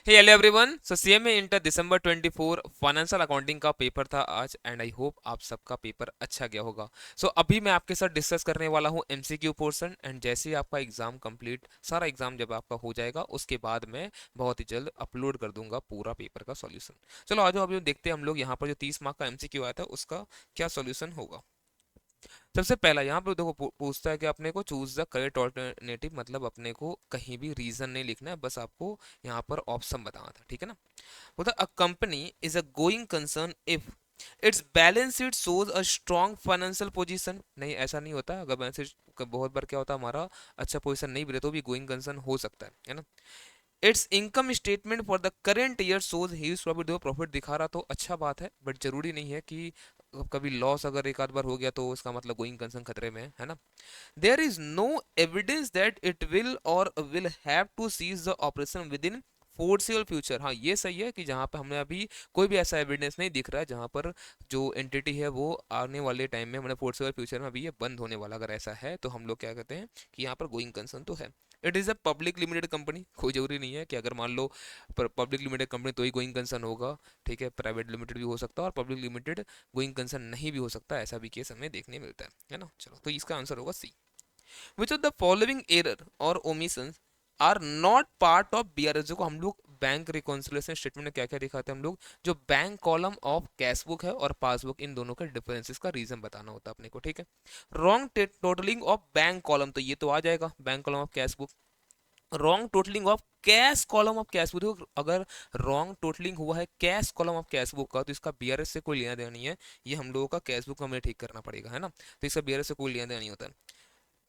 हे hello everyone, सो CMA inter दिसंबर 24 financial accounting का paper था आज एंड आई होप आप सबका पेपर अच्छा गया होगा। सो अभी मैं आपके साथ डिस्कस करने वाला हूँ एमसीक्यू पोर्शन एंड जैसे ही आपका एग्जाम कंप्लीट सारा एग्जाम जब आपका हो जाएगा उसके बाद मैं बहुत ही जल्द अपलोड कर दूंगा पूरा पेपर का सॉल्यूशन। चलो आ जाओ अभी देखते हैं हम लोग यहाँ पर जो 30 मार्क का एमसीक्यू आया था उसका क्या सॉल्यूशन होगा। सबसे पहला यहाँ पे देखो पूछता है कि अपने को चूज द करेक्ट ऑल्टरनेटिव, मतलब अपने को कहीं भी रीजन नहीं लिखना है, बस आपको यहाँ पर ऑप्शन बताना था, ठीक है ना। बोलता a company is a going concern if it's balance sheet shows a strong financial position. नहीं, ऐसा नहीं होता। अगर बैलेंस शीट बहुत बार क्या होता है, हमारा अच्छा पोजीशन नहीं मिले तो भी गोइंग कंसर्न हो सकता है ना। It's income statement for the current year shows huge profit, देखो प्रॉफिट दिखा रहा तो अच्छा बात है, बट जरूरी नहीं है कि कभी लॉस अगर एक आध बार हो गया तो उसका मतलब गोइंग कंसर्न खतरे में है ना। There is no evidence that it will or will have to cease the operation within foreseeable future. हाँ, ये सही है कि जहाँ पे हमें अभी कोई भी ऐसा एविडेंस नहीं दिख रहा है जहाँ पर जो एंटिटी है वो आने वाले टाइम में मतलब फोर्सिबल फ्यूचर में अभी ये बंद होने वाला, अगर ऐसा है तो हम लोग क्या कहते हैं कि यहाँ पर गोइंग कंसर्न तो है। It is a public limited company, कोई जरूरी नहीं है कि अगर मान लो पब्लिक लिमिटेड कंपनी तो ही गोइंग कंसर्न होगा, ठीक है। प्राइवेट लिमिटेड भी हो सकता है और पब्लिक लिमिटेड गोइंग कंसर्न नहीं भी हो सकता, ऐसा भी केस हमें देखने मिलता है ना। चलो, तो इसका आंसर होगा C. Which of the following error or omission are not part of BRS. देखो हम लोग बैंक रिकॉन्सिलेशन स्टेटमेंट में क्या क्या दिखाते हैं, हम लोग जो bank column of cash book है और पासबुक, इन दोनों के डिफरेंसेस का रीजन बताना होता है अपने को, ठीक है। Wrong totalling of bank column, तो ये तो आ जाएगा bank column of cash book. Wrong totalling of cash column of cash book, देखो अगर रॉन्ग टोटलिंग हुआ है cash column of cash book का तो इसका बीआरएस से कोई लेना देना नहीं है, ये हम लोगों का कैश बुक हमें ठीक करना पड़ेगा, है ना। तो इसका बीआरएस से कोई लेना देना नहीं होता है।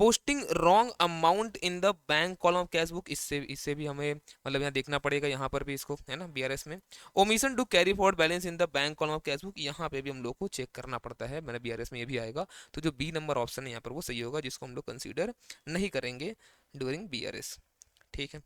Posting wrong amount in the bank column of cash book, इससे इससे भी हमें मतलब यहाँ देखना पड़ेगा, यहाँ पर भी इसको, है ना, बीआरएस में। Omission to carry forward balance in the bank column of cash book, यहाँ पे भी हम लोग को चेक करना पड़ता है, मैंने बीआरएस में ये भी आएगा। तो जो बी नंबर ऑप्शन है यहाँ पर वो सही होगा, जिसको हम लोग कंसीडर नहीं करेंगे ड्यूरिंग बीआरएस, ठीक है।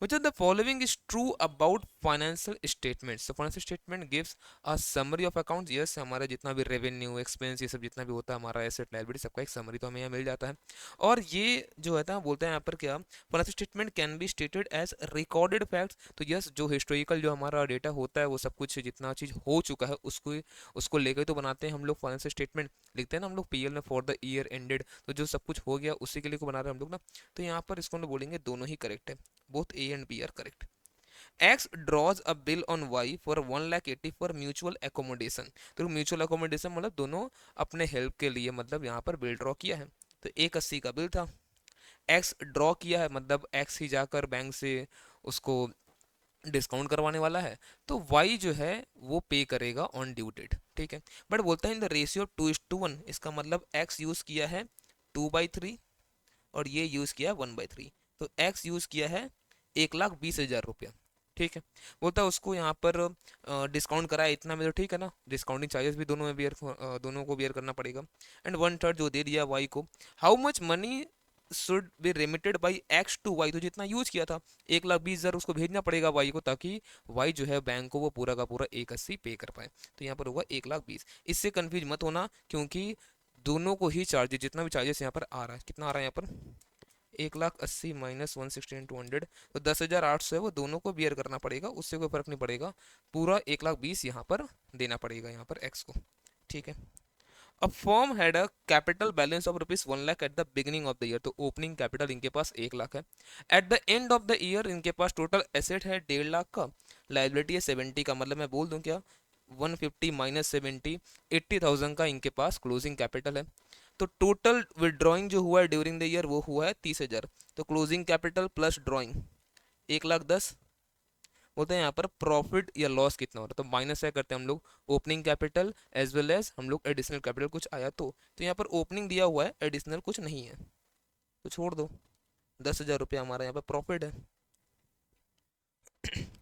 Which of the following is true about financial statements, तो financial statement gives a summary of accounts, yes हमारा जितना भी रेवेन्यू एक्सपेंस ये सब जितना भी होता है हमारा एसेट लायबिलिटी सबका एक समरी तो हमें यहाँ मिल जाता है। और ये जो है ना बोलते हैं यहाँ पर क्या, financial statement can be stated as recorded facts, तो यस जो हिस्टोरिकल जो हमारा डेटा होता है वो सब कुछ जितना चीज़ हो चुका है उसको उसको लेकर तो बनाते हैं हम लोग फाइनेंशियल स्टेटमेंट, लिखते हैं ना हम लोग पीएल में फॉर द ईयर एंडेड, तो जो सब कुछ हो गया उसी के लिए को बना रहे हैं हम लोग ना। तो यहाँ पर इसको हम लोग बोलेंगे दोनों ही करेक्ट है, both A and B are correct. X draws a bill on Y for 1,80,000 for mutual accommodation, तो म्यूचुअल अकोमोडेशन मतलब दोनों अपने हेल्प के लिए मतलब यहाँ पर बिल ड्रॉ किया है, तो 180 का बिल था। एक्स ड्रॉ किया है मतलब एक्स ही जाकर बैंक से उसको डिस्काउंट करवाने वाला है, तो वाई जो है वो पे करेगा ऑन ड्यू डेट, ठीक है। बट बोलता है इन द रेशियो 2:1, इसका मतलब एक्स यूज किया है 2/3 और ये यूज किया है 1/3, तो एक्स यूज किया है 1,20,000 रुपया, ठीक है। बोलता है उसको यहाँ पर डिस्काउंट कराया इतना में, तो ठीक है ना, डिस्काउंटिंग चार्जेस भी दोनों में दोनों को बियर करना पड़ेगा। एंड 1/3 जो दे दिया वाई को, how much money should be remitted by X to Y, तो जितना यूज किया था 1,20,000 उसको भेजना पड़ेगा वाई को, ताकि वाई जो है बैंक को वो पूरा का पूरा 180 पे कर पाए, तो यहाँ पर होगा 1,20,000। इससे कंफ्यूज मत होना क्योंकि दोनों को ही चार्जेस, जितना भी चार्जेस यहाँ पर आ रहा है, कितना आ रहा है यहाँ पर 1,80,000 माइनस 160 × 100, तो 10,800 है, वो दोनों को बियर करना पड़ेगा, उससे कोई फर्क नहीं पड़ेगा, पूरा 1,20,000 यहाँ पर देना पड़ेगा यहाँ पर एक्स को, ठीक है। A firm had a capital balance of ₹1,00,000 at the beginning of the year, तो ओपनिंग कैपिटल इनके पास 1,00,000 है। At the end of the year इनके पास टोटल एसेट है 1,50,000 का, लाइबिलिटी है 70 का, मतलब मैं बोल दूं क्या 150 माइनस 70, 80,000 का इनके पास क्लोजिंग कैपिटल है। तो टोटल विड्रॉइंग जो हुआ है ड्यूरिंग द ईयर वो हुआ है 30,000, तो क्लोजिंग कैपिटल प्लस ड्रॉइंग 1,10,000। बोलते हैं यहाँ पर प्रॉफिट या लॉस कितना हो रहा है, तो माइनस क्या करते हैं हम लोग, opening capital as well as हम लोग एडिशनल कैपिटल कुछ आया तो यहाँ पर ओपनिंग दिया हुआ है, एडिशनल कुछ नहीं है, तो छोड़ दो, 10,000 रुपया हमारा यहाँ पर प्रॉफिट है।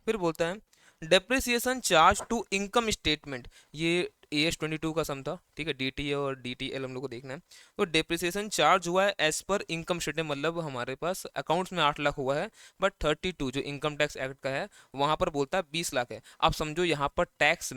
फिर बोलता है depreciation charge to income statement, ये AS 22 का सम था, ठीक है। DTA और DTL हम लोग को देखना है। तो डेप्रिसिएशन चार्ज हुआ है एज पर इनकम स्टेटमेंट, मतलब हमारे पास अकाउंट्स में 8 लाख हुआ है, बट 32 जो इनकम टैक्स एक्ट का है वहां पर बोलता है 20 लाख है। आप समझो यहाँ पर टैक्स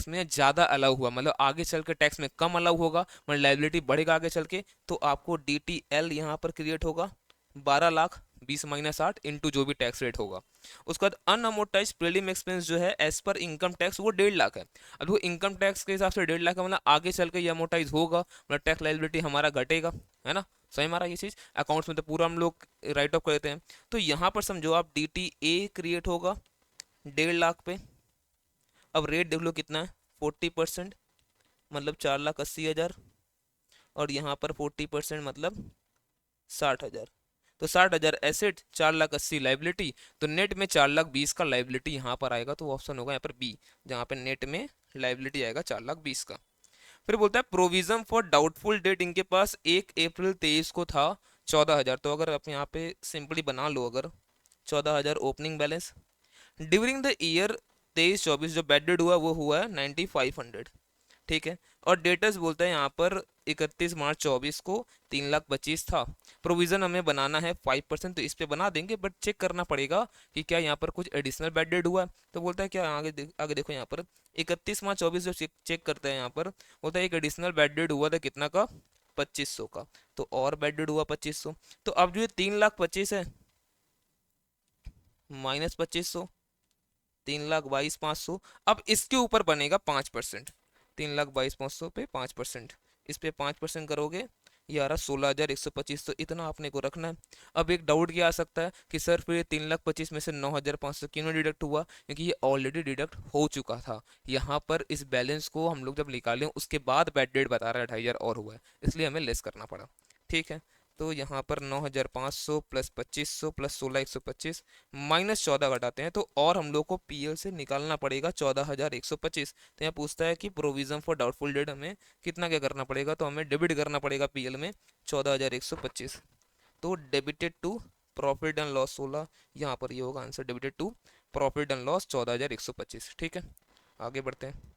में ज़्यादा अलाउ हुआ, मतलब आगे चल के टैक्स में कम अलाउ होगा, मतलब लाइबिलिटी बढ़ेगा आगे चल के, तो आपको DTL यहाँ पर क्रिएट होगा 12 लाख, 20 माइनस 8 इंटू जो भी टैक्स रेट होगा। उसके बाद अनअमोर्टाइज प्रीलिम एक्सपेंस जो है एज पर इनकम टैक्स वो 1.5 लाख है। अब वो इनकम टैक्स के हिसाब से 1.5 लाख है, मतलब आगे चल के ये अमोर्टाइज होगा, मतलब टैक्स लाइबिलिटी हमारा घटेगा, है ना। सही मारा ये चीज़, अकाउंट्स में तो पूरा हम लोग राइट ऑफ कर देते हैं। तो यहाँ पर समझो आप DTA क्रिएट होगा 1.5 लाख पे। अब रेट देख लो कितना है, 40%, मतलब 4,80,000, और यहाँ पर 40% मतलब 60,000। तो 60,000 एसेट, 4,80,000 लाइबिलिटी, तो नेट में 4,20,000 का लाइबिलिटी यहाँ पर आएगा। तो ऑप्शन होगा यहाँ पर बी, जहाँ पे नेट में लाइबिलिटी आएगा 4,20,000 का। फिर बोलता है प्रोविजन फॉर डाउटफुल डेट, इनके पास 1 अप्रैल 23 को था 14,000। तो अगर आप यहाँ पे सिंपली बना लो, अगर 14,000 opening balance, during the year 23-24 जो बैड डेट हुआ वो हुआ है 9,500, ठीक है। और डेटर्स बोलता है यहाँ पर 31 मार्च 24 को 3,25,000 था। प्रोविजन हमें बनाना है 5%, तो इस पे बना देंगे, बट चेक करना पड़ेगा कि क्या यहाँ पर कुछ एडिशनल बैड डेट हुआ है। तो बोलता है क्या, आगे देखो यहाँ पर 31 मार्च 24 जो चेक करते हैं यहाँ पर, बोलता है एक एडिशनल बैड डेट हुआ था कितना का, 2,500 का। तो और बैड डेट हुआ 2,500। तो अब जो ये 3,25,000 है माइनस 2,500, 3,22,500। अब इसके ऊपर बनेगा 5%, 3,22,500 पे 5%, इस पे 5% करोगे, ये आ रहा 16,125। तो इतना आपने को रखना है। अब एक डाउट क्या आ सकता है कि सर फिर ये 3,25,000 में से 9,500 क्यों डिडक्ट हुआ, क्योंकि ये ऑलरेडी डिडक्ट हो चुका था। यहाँ पर इस बैलेंस को हम लोग जब निकालें उसके बाद बैड डेट बता रहा है 2,500 और हुआ है, इसलिए हमें लेस करना पड़ा, ठीक है। तो यहाँ पर 9,500 प्लस 2,500 प्लस 16,125 माइनस 14 घटाते हैं, तो और हम लोग को पीएल से निकालना पड़ेगा 14,125। तो यहाँ पूछता है कि प्रोविजन फॉर डाउटफुल डेट हमें कितना क्या करना पड़ेगा, तो हमें डेबिट करना पड़ेगा पीएल में 14,125। तो debited to profit and loss 16, यहाँ पर ये होगा answer, debited to profit and loss 14,125, ठीक है। आगे बढ़ते हैं।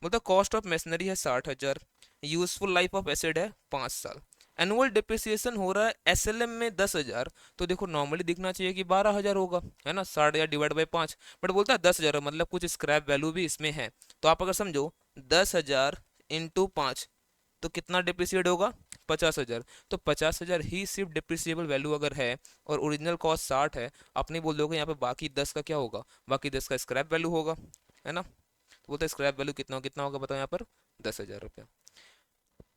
मतलब कॉस्ट ऑफ मशीनरी है 60,000, यूजफुल लाइफ ऑफ एसेट है 5 साल, एनुअल डिप्रिसिएशन हो रहा है एसएलएम में 10,000। तो देखो नॉर्मली दिखना चाहिए कि 12,000 होगा, है ना, 60,000 डिवाइड बाई 5, बट बोलता है 10,000, मतलब कुछ स्क्रैप वैल्यू भी इसमें है। तो आप अगर समझो 10,000 इंटू 5 तो कितना डिप्रिसिएट होगा, 50,000। तो 50,000 ही सिर्फ डिप्रिसिएबल वैल्यू अगर है और ओरिजिनल कॉस्ट 60 है, आप नहीं बोल दोगे यहाँ पे बाकी 10 का क्या होगा, बाकी 10 का स्क्रैप वैल्यू होगा, है ना। तो बोलता है स्क्रैप वैल्यू कितना होगा बताओ यहाँ पर, 10,000 रुपया।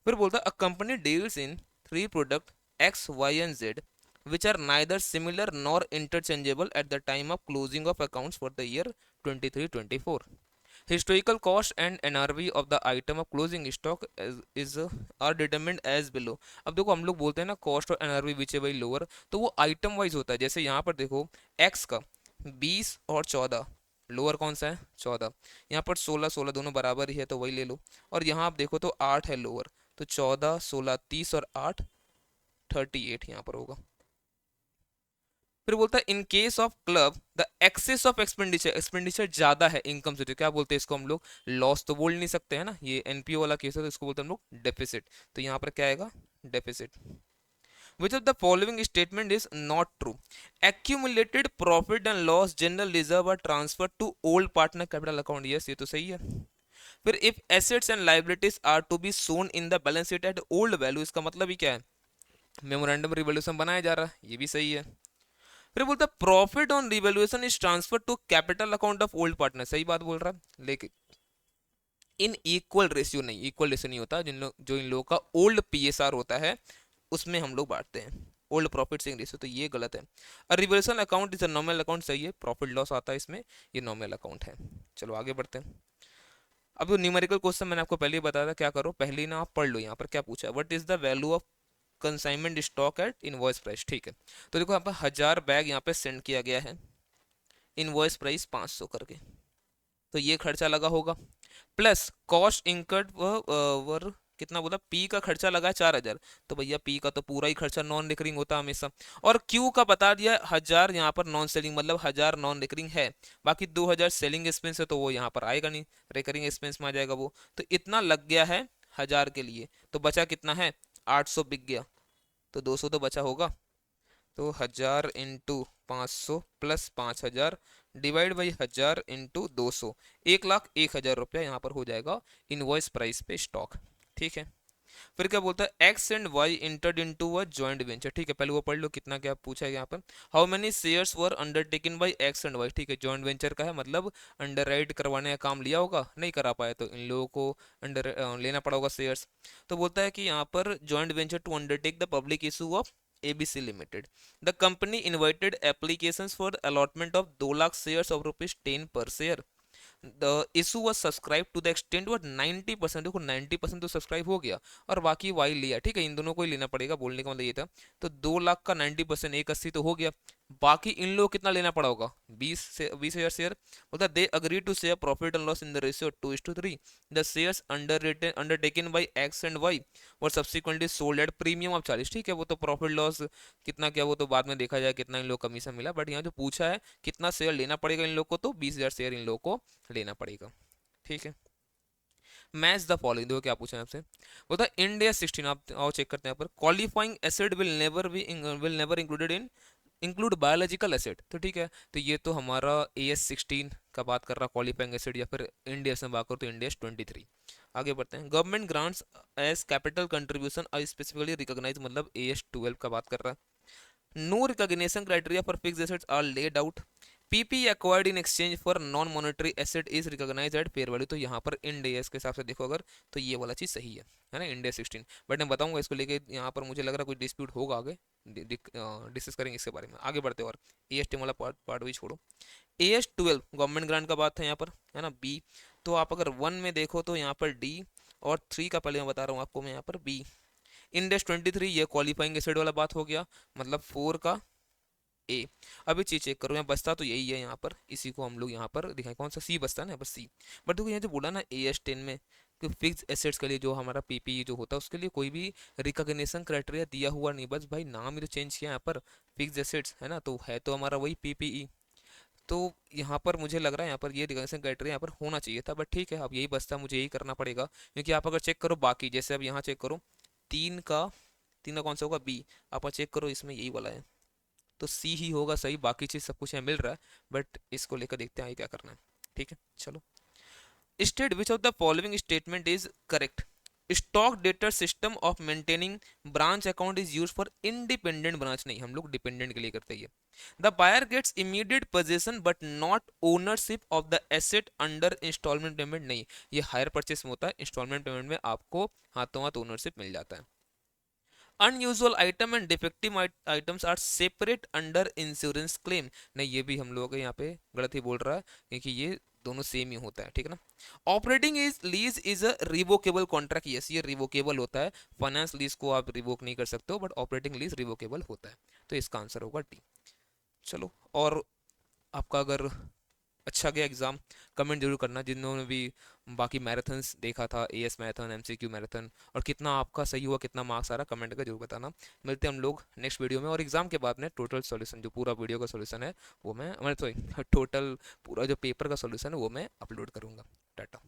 फिर बोलता है a company deals in 3 product X Y and Z which are neither similar nor interchangeable at the time of closing of accounts for the year 23-24। Historical cost and NRV of the item of closing stock is are determined as below। अब देखो हम लोग बोलते हैं ना cost और NRV विच है वही लोअर, तो वो आइटम वाइज होता है। जैसे यहाँ पर देखो x का 20 और 14, लोअर कौन सा है 14, यहाँ पर 16 दोनों बराबर ही है तो वही ले लो। और यहाँ आप देखो तो 8 है लोअर, तो 14 16 30 और 8 38 यहाँ पर होगा। फिर बोलता है in case of club the excess of expenditure, expenditure ज्यादा है इनकम से, तो क्या बोलते हैं इसको हम लोग, लॉस तो बोल नहीं सकते हैं ना, ये एनपीओ वाला केस है तो इसको बोलते हैं हम लोग डेफिसिट। तो यहाँ पर क्या आएगा deficit. Which of the following statement is not true, accumulated profit and loss general reserve are transfer to old partner capital account, yes ये तो सही है। फिर if assets and liabilities are to be shown in the balance sheet at old value, इसका मतलब ही क्या है, memorandum revolution बनाया जा रहा है, ये भी सही है। फिर बोलता है profit on revaluation is transfer to capital account of old partner, सही बात बोल रहा है, लेकिन इन इक्वल रेशियो नहीं, इक्वल रेशियो नहीं होता, जिन लोग जो इन लोगों का ओल्ड पीएसआर होता है उसमें हम लोग बांटते हैं ओल्ड प्रॉफिट सेविंग रेशियो, तो ये गलत है। और revaluation account is a nominal account, सही है, प्रॉफिट लॉस आता है इसमें, ये नॉमिनल अकाउंट है। चलो आगे बढ़ते हैं। अब जो न्यूमेरिकल क्वेश्चन मैंने आपको पहले ही बताया था, क्या करो पहले ही ना आप पढ़ लो, यहाँ पर क्या पूछा है, what is the value of consignment stock at invoice price, ठीक है। तो देखो यहाँ पर 1,000 बैग यहाँ पे सेंड किया गया है, इनवॉइस प्राइस 500 करके, तो ये खर्चा लगा होगा, प्लस कॉस्ट इंकर्ड वर कितना बोला, पी का खर्चा लगा है 4,000, तो भैया पी का तो पूरा ही खर्चा नॉन रिकरिंग होता है हमेशा। और क्यू का बता दिया 1,000 यहाँ पर नॉन सेलिंग, मतलब 1,000 नॉन रिकरिंग है, बाकी 2,000 सेलिंग एक्सपेंस है, तो वो यहाँ पर आएगा नहीं, रिकरिंग एक्सपेंस में आ जाएगा वो। तो इतना लग गया है 1,000 के लिए, तो बचा कितना है 800 बिक गया, तो 200 तो बचा होगा। तो 1,000 into 500 plus 5,000 divide by 1,000 into 200, 1,01,000 रुपया यहाँ पर हो जाएगा इनवॉइस प्राइस पे स्टॉक, ठीक है। फिर क्या बोलता है, X and Y entered into a joint venture. ठीक है, पहले वो पढ़ लो कितना क्या पूछा है यहाँ पर। How many shares were undertaken by X and Y. ठीक है, जॉइंट वेंचर का है, मतलब अंडरराइट करवाने का काम लिया होगा, नहीं करा पाए तो इन लोगों को अंडर लेना पड़ा होगा शेयर्स। तो बोलता है कि यहाँ पर joint venture to undertake the public issue of ABC Limited. The company invited applications for allotment of 2 lakh shares of rupees 10 per share. The issue was subscribe to the extent वो 90%। देखो 90% तो subscribe हो गया और बाकी Y लिया। ठीक है, इन दोनों को ही लेना पड़ेगा, बोलने का मतलब ये था। तो 2 लाख का 90%, 180 तो हो गया। बाकी इन लोग कितना लेना पड़ा होगा, 20,000 शेयर। बोलता they agree to share profit and loss in the ratio 2:3। The shares undertaken by X and Y और subsequently sold at premium of 40। ठीक है, वो तो प्रॉफिट लॉस कितना क्या वो तो बाद में देखा जाए कितना इन लोग कमीशन मिला, बट यहाँ जो पूछा है कितना शेयर लेना पड़ेगा इन लोग को, तो 20,000 शेयर इन लोग को लेना पड़ेगा। ठीक है, मैच द फॉलोइंग। देखो क्या पूछा है आपसे, वो था इंडिया 16। आप आओ चेक करते हैं यहाँ पर, qualifying acid will never included in include biological acid. तो ठीक है, तो ये तो हमारा AS16 का बात कर रहा क्वालिफाइंग एसिड, या फिर इंडिया से बात करो तो इंडिया 23। आगे बढ़ते हैं, government grants as capital contribution I specifically recognize, मतलब AS12 का बात कर रहा है। No recognition criteria for fixed assets are laid out. PPE acquired in exchange for non-monetary asset is recognized at fair value। तो यहाँ पर इंड एस के हिसाब से देखो अगर, तो ये वाला चीज़ सही है ना, इंडिया 16। बट मैं बताऊंगा इसको लेके, यहाँ पर मुझे लग रहा है कोई डिस्प्यूट होगा आगे, डिस्कस करेंगे इसके बारे में। आगे बढ़ते और AS10 वाला पार्ट भी छोड़ो। AS12 गवर्नमेंट ग्रांट का बात था यहाँ पर, है ना, बी। तो आप अगर 1 में देखो तो यहाँ पर डी, और 3 का पहले मैं बता रहा हूँ आपको मैं यहाँ पर बी। इंडेक्स 23 ये क्वालिफाइंग एसिड वाला बात हो गया, मतलब 4 का ए। अभी चीज चेक करो, यहाँ बचता तो यही है, यहाँ पर इसी को हम लोग यहाँ पर दिखाएं, कौन सा सी बचता है ना, बस सी। बट देखो यहाँ जो बोला ना AS10 में कि फिक्स एसेट्स के लिए जो हमारा PPE जो होता है उसके लिए कोई भी रिकॉग्निशन क्राइटेरिया दिया हुआ नहीं, बस भाई नाम ही तो चेंज किया यहाँ पर, फिक्स एसेट्स है ना, तो है तो हमारा वही PPE। तो यहाँ पर मुझे लग रहा है यहाँ पर ये रिकॉग्निशन क्राइटेरिया यहाँ पर होना चाहिए था, बट ठीक है, अब यही बचता, मुझे यही करना पड़ेगा। क्योंकि आप अगर चेक करो बाकी, जैसे अब यहाँ चेक करो, 3 का कौन सा होगा, बी। आप चेक करो इसमें यही वाला है, तो सी ही होगा सही, बाकी चीज सब कुछ यहाँ मिल रहा है। बट इसको लेकर देखते हैं आगे क्या करना है। ठीक है, चलो। State which of the following statement is correct. Stock debtor system of maintaining branch account is use for independent branch. नहीं, हम लोग डिपेंडेंट के लिए करते हैं। The buyer gets immediate possession but not ownership of the asset under installment payment. नहीं, ये hire purchase में होता है, इंस्टॉलमेंट पेमेंट में आपको हाथों हाथ ओनरशिप मिल जाता है। Unusual item and defective items are separate under insurance claim. नहीं, ये भी हम लोगों के यहाँ पे गलत ही बोल रहा है, क्योंकि ये दोनों सेम ही होता है। ठीक है ना। Operating is lease is a revocable contract. Yes, ये रिवोकेबल होता है। फाइनेंस लीज को आप रिवोक नहीं कर सकते हो, बट ऑपरेटिंग लीज रिवोकेबल होता है। तो इसका आंसर होगा डी। चलो, और आपका अगर अच्छा गया एग्जाम, कमेंट जरूर करना जिन्होंने भी बाकी मैराथन्स देखा था, AS मैराथन, MCQ मैराथन, और कितना आपका सही हुआ, कितना मार्क्स आ रहा, कमेंट करके जरूर बताना। मिलते हैं हम लोग नेक्स्ट वीडियो में, और एग्जाम के बाद में टोटल सॉल्यूशन, जो पूरा वीडियो का सॉल्यूशन है वो मैं, मतलब सॉरी, टोटल पूरा जो पेपर का सॉल्यूशन है वो मैं अपलोड करूँगा। टाटा।